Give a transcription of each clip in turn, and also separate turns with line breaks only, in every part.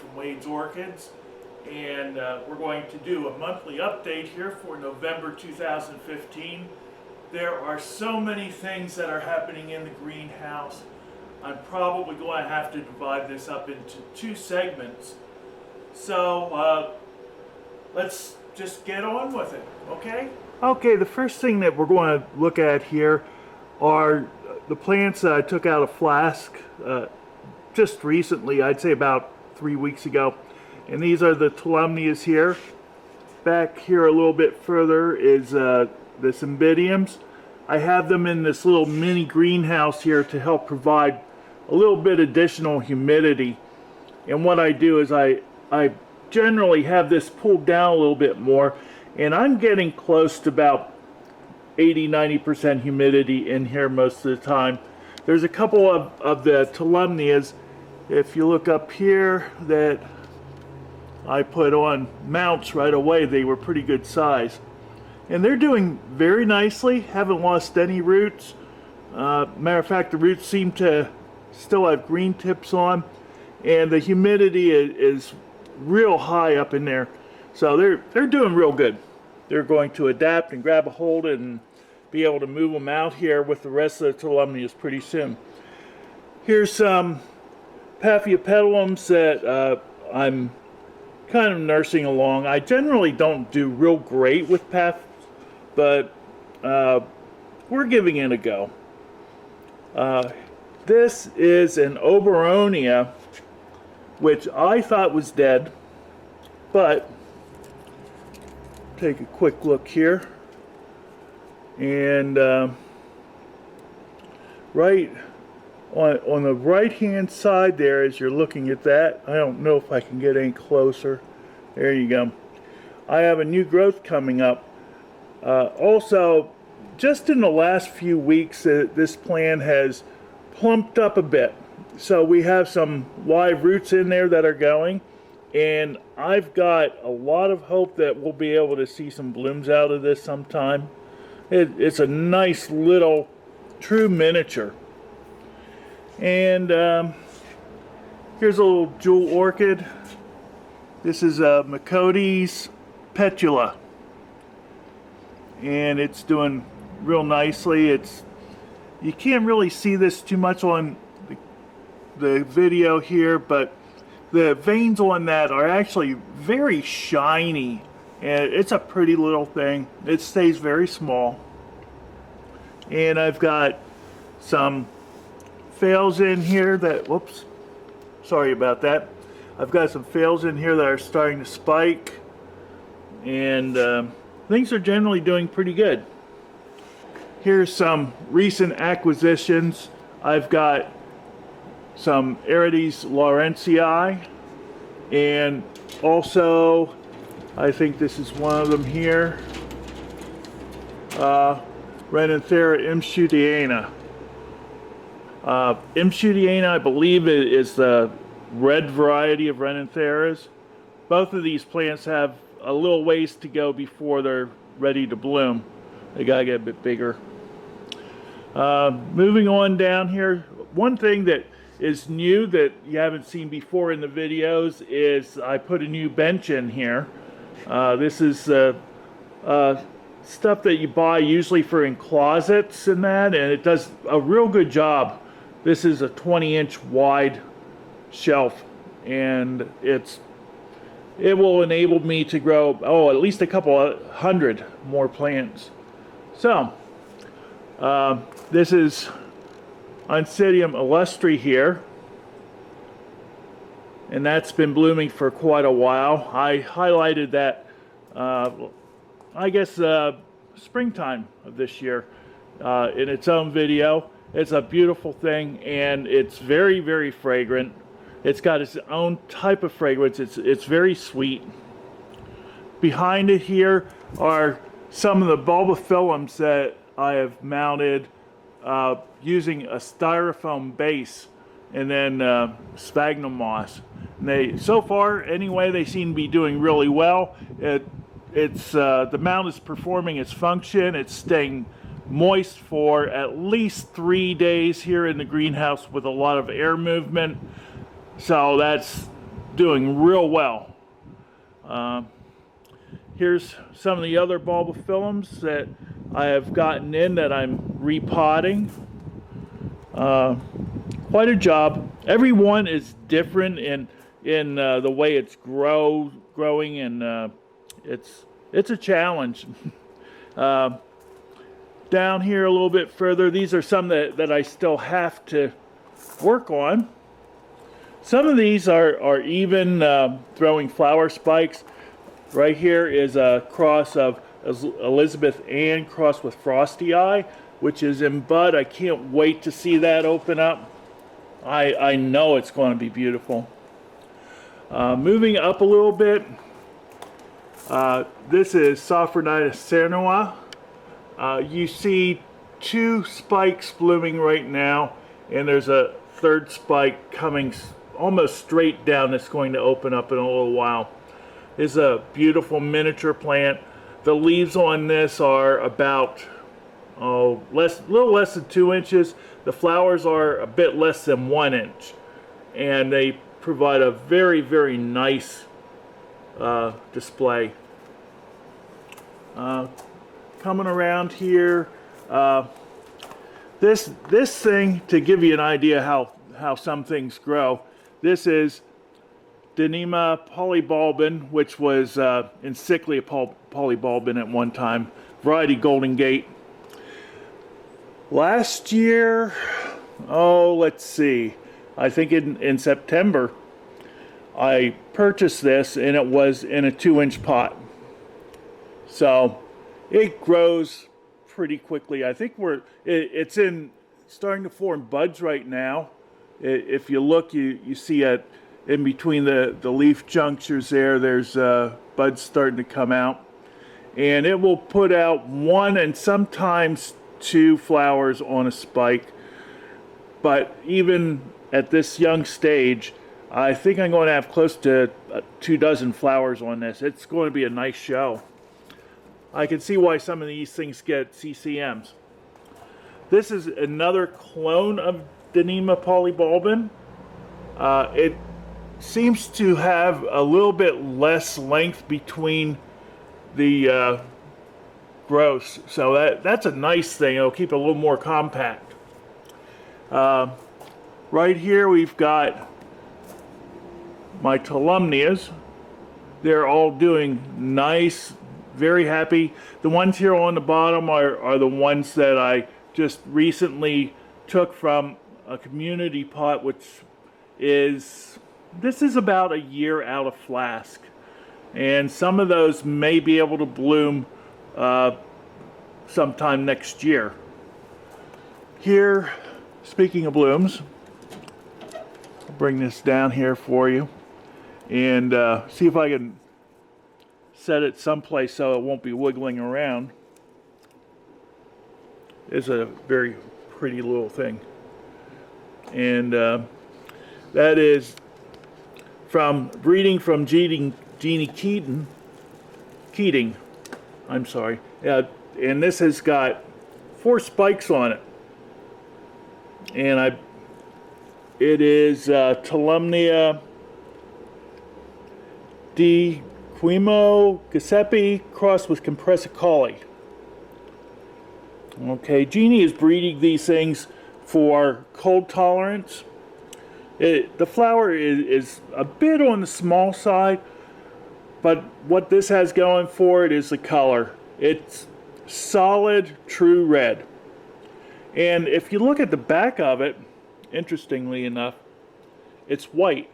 from Wade's Orchids, and we're going to do a monthly update here for November 2015. There are so many things that are happening in the greenhouse. I'm probably going to have to divide this up into two segments. So let's just get on with it, okay? Okay, the first thing that we're going to look at here are the plants that I took out of flask just recently, I'd say about 3 weeks ago. And these are the Tulumnias here. Back here a little bit further is the Oncidiums. I have them in this little mini greenhouse here to help provide a little bit additional humidity. And what I do is I generally have this pulled down a little bit more, and I'm getting close to about 80-90% humidity in here most of the time. There's a couple of the Tulumnias, if you look up here, that I put on mounts right away. They were pretty good size. And they're doing very nicely, haven't lost any roots. Matter of fact, the roots seem to still have green tips on, and the humidity is real high up in there. So they're doing real good. They're going to adapt and grab a hold and be able to move them out here with the rest of the Tulumnias pretty soon. Here's some Paphiopedilums that I'm kind of nursing along. I generally don't do real great with Paph, but we're giving it a go. This is an Oberonia, which I thought was dead, but take a quick look here, and right on the right hand side there, as you're looking at that, I don't know if I can get any closer. There you go. I have a new growth coming up. Also, just in the last few weeks, this plant has plumped up a bit. So we have some live roots in there that are going, and I've got a lot of hope that we'll be able to see some blooms out of this sometime. It's a nice little true miniature. And here's a little jewel orchid. This is a Macotes petula, and it's doing real nicely. You can't really see this too much on the video here, but the veins on that are actually very shiny, and it's a pretty little thing. It stays very small. And I've got some fails in here that, whoops, sorry about that. I've got some fails in here that are starting to spike, and things are generally doing pretty good. Here's some recent acquisitions. I've got some Aerides Lawrencii, and also I think this is one of them here, Renanthera imschutiana. Imschutiana, I believe, is the red variety of Renantheras. Both of these plants have a little ways to go before they're ready to bloom. They gotta get a bit bigger. Moving on down here, one thing that is new that you haven't seen before in the videos is I put a new bench in here. This is stuff that you buy usually for in closets and that, and it does a real good job. This is a 20-inch wide shelf, and it will enable me to grow at least a couple of hundred more plants. So this is Oncidium illustri here, and that's been blooming for quite a while. I highlighted that I guess springtime of this year in its own video. It's a beautiful thing, and it's very, very fragrant. It's got its own type of fragrance. It's very sweet. Behind it here are some of the Bulbophyllums that I have mounted using a styrofoam base and then sphagnum moss. And so far, anyway, they seem to be doing really well. The mount is performing its function. It's staying moist for at least 3 days here in the greenhouse with a lot of air movement. So that's doing real well. Here's some of the other Bulbophyllums that I have gotten in that I'm repotting. Quite a job. Every one is different in the way it's growing, and it's a challenge. Down here a little bit further, these are some that I still have to work on. Some of these are even throwing flower spikes. Right here is a cross of Elizabeth Ann crossed with Frosty Eye, which is in bud. I can't wait to see that open up. I know it's going to be beautiful. Moving up a little bit, this is Sophronitis cernua. You see two spikes blooming right now, and there's a third spike coming almost straight down that's going to open up in a little while. It's a beautiful miniature plant. The leaves on this are about little less than 2 inches. The flowers are a bit less than 1 inch, and they provide a very, very nice display. Coming around here, this thing, to give you an idea how some things grow, this is Dyneema polybulbin, which was Encyclia polybulbin at one time, variety Golden Gate. Last year, let's see, I think in September, I purchased this, and it was in a 2-inch pot. So it grows pretty quickly. I think it's starting to form buds right now. If you look, you see in between the leaf junctures there's buds starting to come out. And it will put out 1 and sometimes 2 flowers on a spike. But even at this young stage, I think I'm going to have close to 24 flowers on this. It's going to be a nice show. I can see why some of these things get CCMs. This is another clone of Dyneema polybulbin. It seems to have a little bit less length between the growths, so that's a nice thing. It'll keep it a little more compact. Right here we've got my Tolumnias. They're all doing nice, very happy. The ones here on the bottom are the ones that I just recently took from a community pot, this is about a year out of flask, and some of those may be able to bloom sometime next year. Here, speaking of blooms, I'll bring this down here for you and see if I can set it someplace so it won't be wiggling around. It's a very pretty little thing, and that is from breeding from Jeannie Keating. I'm sorry. And this has got 4 spikes on it, and it is Tolumnia di Quimo Giuseppe crossed with Compressicoli. Okay, Jeannie is breeding these things for cold tolerance. The flower is a bit on the small side, but what this has going for it is the color. It's solid, true red. And if you look at the back of it, interestingly enough, it's white.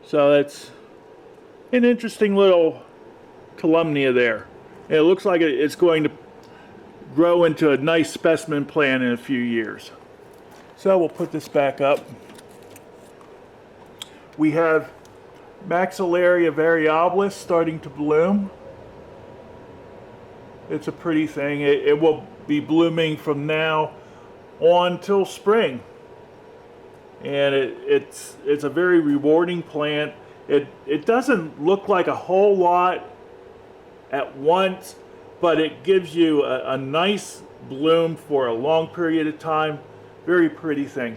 So that's an interesting little Tolumnia there. And it looks like it's going to grow into a nice specimen plant in a few years. So we'll put this back up. We have Maxillaria variabilis starting to bloom. It's a pretty thing. It will be blooming from now on till spring. And it's a very rewarding plant. It doesn't look like a whole lot at once, but it gives you a nice bloom for a long period of time. Very pretty thing.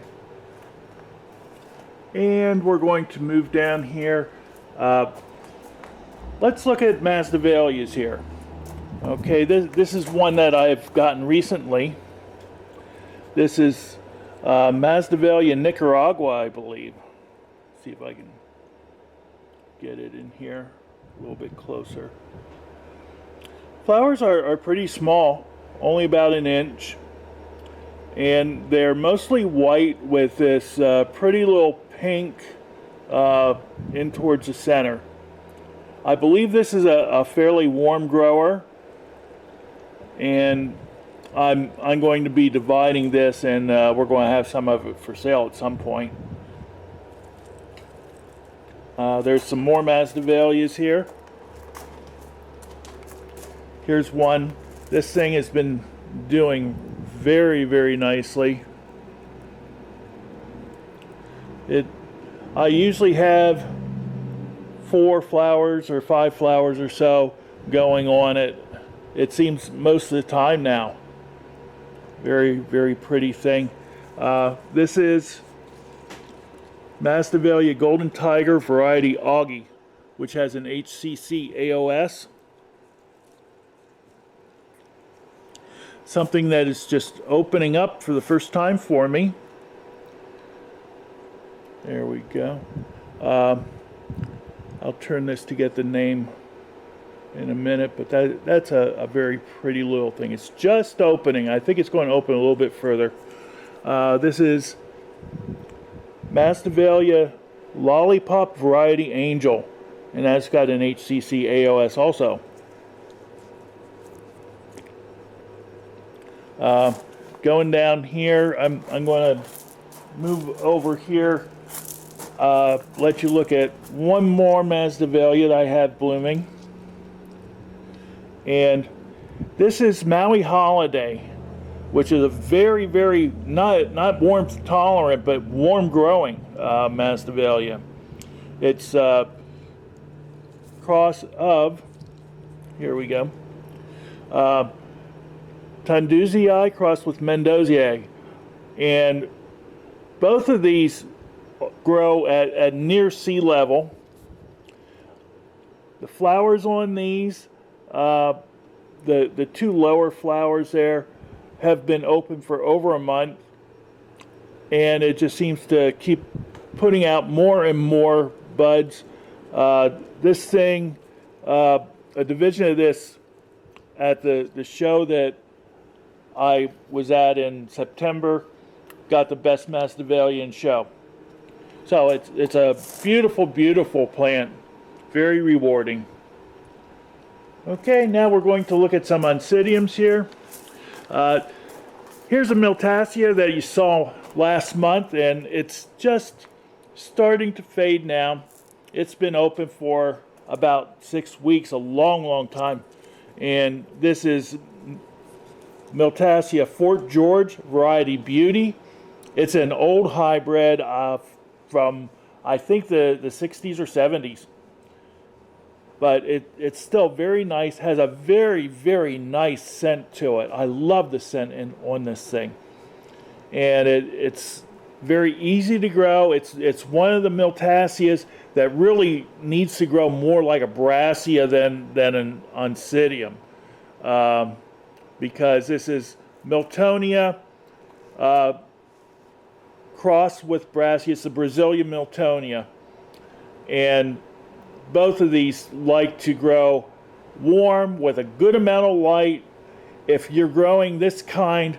And we're going to move down here. Let's look at Masdevallias here. Okay, this is one that I've gotten recently. This is Masdevallia Nicaragua, I believe. See if I can get it in here a little bit closer. Flowers are pretty small, only about an inch. And they're mostly white with this pretty little pink in towards the center. I believe this is a fairly warm grower, and I'm going to be dividing this, and we're going to have some of it for sale at some point. There's some more Masdevallias here. Here's one. This thing has been doing very nicely. I usually have 4 flowers or 5 flowers or so going on it. It seems most of the time now. Very pretty thing. This is Masdevallia Golden Tiger variety Augie, which has an HCC AOS. Something that is just opening up for the first time for me. There we go. I'll turn this to get the name in a minute, but that's a very pretty little thing. It's just opening. I think it's going to open a little bit further. This is Masdevallia Lollipop Variety Angel, and that's got an HCC AOS also. Going down here, I'm going to move over here, let you look at one more Masdevallia that I have blooming. And this is Maui Holiday, which is a very not warmth tolerant, but warm growing Masdevallia. It's cross of, here we go, Tunduzii crossed with Mendozii, and both of these grow at near sea level. The flowers on these, the 2 lower flowers there, have been open for over a month, and it just seems to keep putting out more and more buds. This thing, a division of this at the show that I was at in September, got the best Masdevallian show. So it's a beautiful plant, very rewarding. Okay, now we're going to look at some Oncidiums here. Here's a Miltassia that you saw last month, and it's just starting to fade now. It's been open for about 6 weeks, a long time. And this is Miltassia Fort George variety Beauty. It's an old hybrid from, I think, the 60s or 70s. But it's still very nice, has a very nice scent to it. I love the scent on this thing. And it's very easy to grow. It's one of the Miltassias that really needs to grow more like a Brassia than an Oncidium. Because this is Miltonia crossed with Brassia. It's the Brazilian Miltonia. And both of these like to grow warm with a good amount of light. If you're growing this kind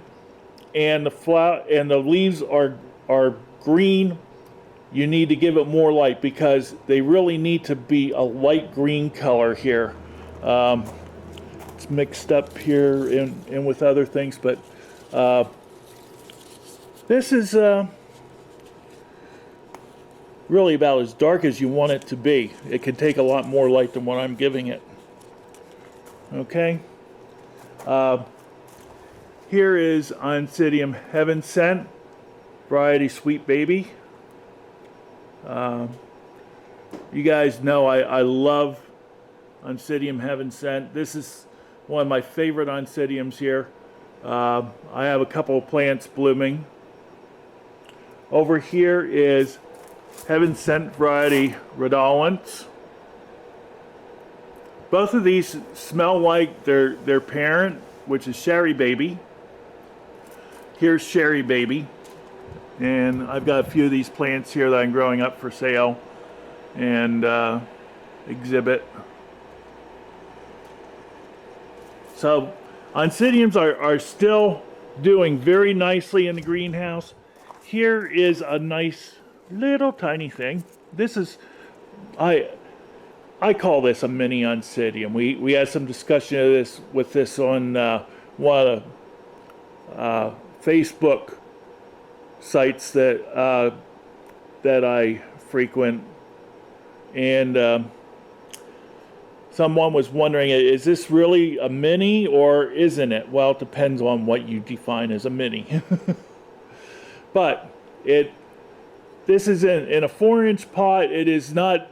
and the leaves are green, you need to give it more light because they really need to be a light green color here. It's mixed up here in with other things, but this is really about as dark as you want it to be. It can take a lot more light than what I'm giving it. Okay. Here is Oncidium Heaven Sent, variety Sweet Baby. You guys know I love Oncidium Heaven Sent. This is one of my favorite Oncidiums here. I have a couple of plants blooming. Over here is Heaven Sent variety Rhodolens. Both of these smell like their parent, which is Sherry Baby. Here's Sherry Baby. And I've got a few of these plants here that I'm growing up for sale and exhibit. So Oncidiums are still doing very nicely in the greenhouse. Here is a nice little tiny thing. This is, I call this a mini Oncidium. We had some discussion of this with this on one of the Facebook sites that that I frequent, and someone was wondering, is this really a mini or isn't it? Well, it depends on what you define as a mini. But this is in a 4-inch pot. It is not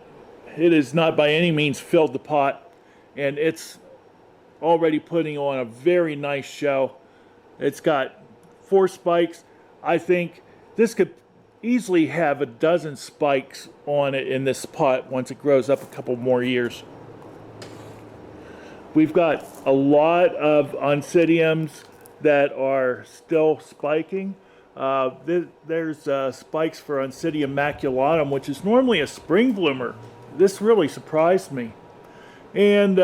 by any means filled the pot, and it's already putting on a very nice show. It's got 4 spikes. I think this could easily have a dozen spikes on it in this pot once it grows up a couple more years. We've got a lot of Oncidiums that are still spiking. There's spikes for Oncidium maculatum, which is normally a spring bloomer. This really surprised me. And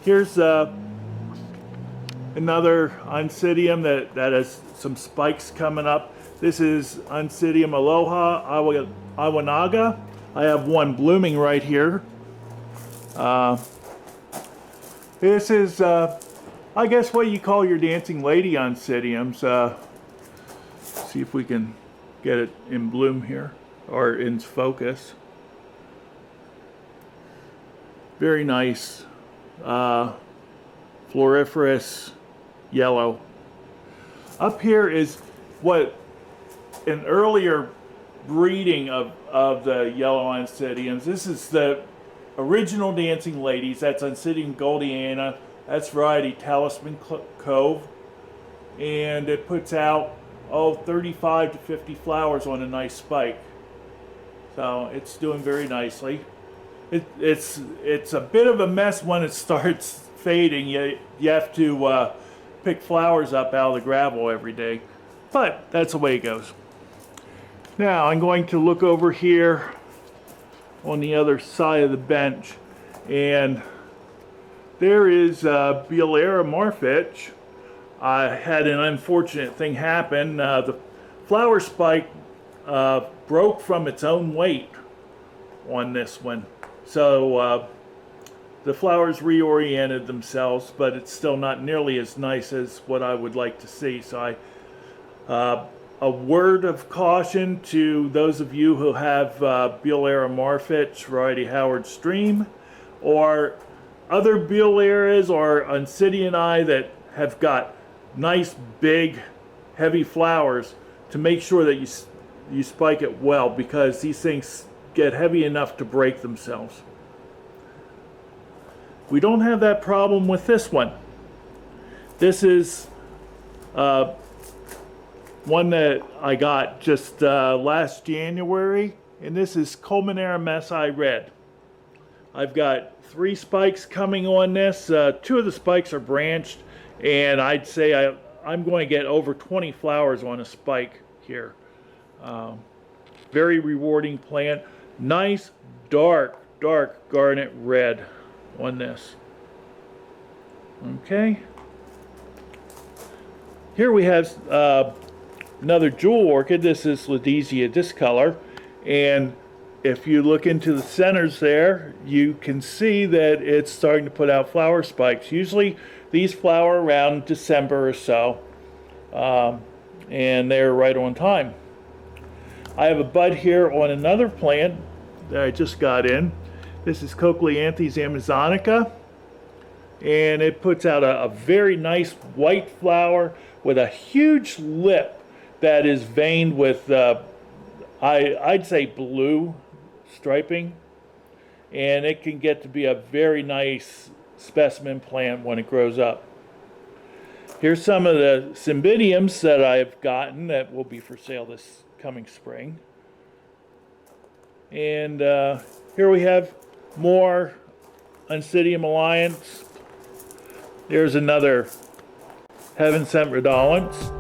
here's another Oncidium that has some spikes coming up. This is Oncidium aloha awanaga. I have one blooming right here. This is, I guess, what you call your dancing lady Oncidiums. See if we can get it in bloom here, or in focus. Very nice, floriferous yellow. Up here is what an earlier breeding of the yellow Oncidiums. This is the original dancing ladies. That's Oncidium goldiana. That's variety Talisman Cove, and it puts out 35 to 50 flowers on a nice spike. So it's doing very nicely. It's a bit of a mess when it starts fading. You have to pick flowers up out of the gravel every day, but that's the way it goes. Now I'm going to look over here on the other side of the bench, and there is Bulbophyllum marfitch. I had an unfortunate thing happen. The flower spike broke from its own weight on this one, so the flowers reoriented themselves, but it's still not nearly as nice as what I would like to see. So a word of caution to those of you who have Bulbophyllum marfitch, variety Howard Stream, or other Bulbophyllums or Oncidianae that have got nice, big, heavy flowers, to make sure that you spike it well, because these things get heavy enough to break themselves. We don't have that problem with this one. This is one that I got just last January, and this is Culminara Messi Red. I've got 3 spikes coming on this. 2 of the spikes are branched, and I'd say I'm going to get over 20 flowers on a spike here. Very rewarding plant. Nice dark garnet red on this. Okay. Here we have another jewel orchid. This is Ladesia discolor, and if you look into the centers there, you can see that it's starting to put out flower spikes. Usually these flower around December or so, and they're right on time. I have a bud here on another plant that I just got in. This is Cochleanthes amazonica, and it puts out a very nice white flower with a huge lip that is veined with I'd say blue striping, and it can get to be a very nice specimen plant when it grows up. Here's some of the Cymbidiums that I've gotten that will be for sale this coming spring. And here we have more Oncidium Alliance. There's another Heaven Sent Redolence.